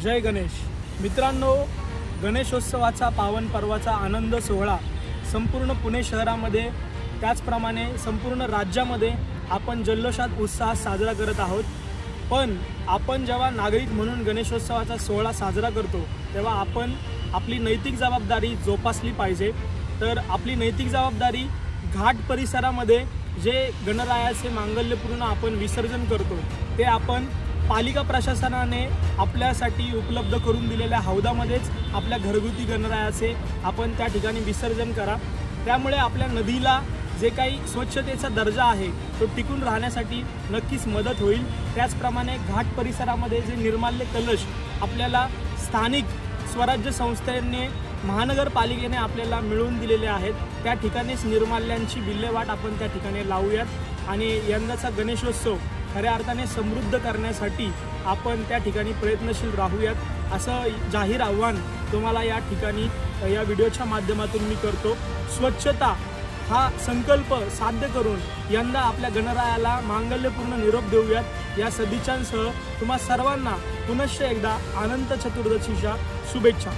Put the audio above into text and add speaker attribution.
Speaker 1: जय गणेश मित्रांनो, गणेशोत्सवाचा पावन पर्वाचा आनंद सोहळा संपूर्ण पुणे शहरामध्ये त्याचप्रमाणे संपूर्ण राज्यामध्ये आपण जल्लोषात उत्साहात साजरा करत आहोत। पण आपण जेव्हा नागरिक म्हणून गणेशोत्सवाचा सोहळा साजरा करतो तेव्हा आपण आपली नैतिक जबाबदारी जोपासली पाहिजे। तर आपली नैतिक जबाबदारी घाट परिसरामध्ये जे गणरायाचे मांगल्यपूर्ण आपण विसर्जन करतो ते आपण पालिका प्रशासनाने आपल्यासाठी उपलब्ध करून दिलेल्या हौदामध्येच आपल्या घरगुती गणरायाचे आपण त्या ठिकाणी विसर्जन करा। त्यामुळे आपल्या नदीला जे काही स्वच्छतेचा दर्जा आहे तो टिकून राहण्यासाठी नक्कीच मदत होईल। त्याचप्रमाणे घाट परिसरामध्ये जे निर्माल्य कलश आपल्याला स्थानिक स्वराज्य संस्थेने महानगरपालिकेने आपल्याला मिळवून दिलेले आहेत त्या ठिकाणीच निर्माल्यांची विल्हेवाट आपण त्या ठिकाणी लावूयात आणि यंदाचा गणेशोत्सव खऱ्या अर्थाने समृद्ध करण्यासाठी आपण त्या ठिकाणी प्रयत्नशील राहूयात असं जाहीर आव्हान तुम्हाला या ठिकाणी या व्हिडिओच्या माध्यमातून मी करतो। स्वच्छता हा संकल्प साध्य करून यंदा आपल्या गणरायाला मांगल्यपूर्ण निरोप देऊयात। या सदिच्छांसह तुम्हा सर्वांना पुनश्च एकदा अनंत चतुर्दशीच्या शुभेच्छा।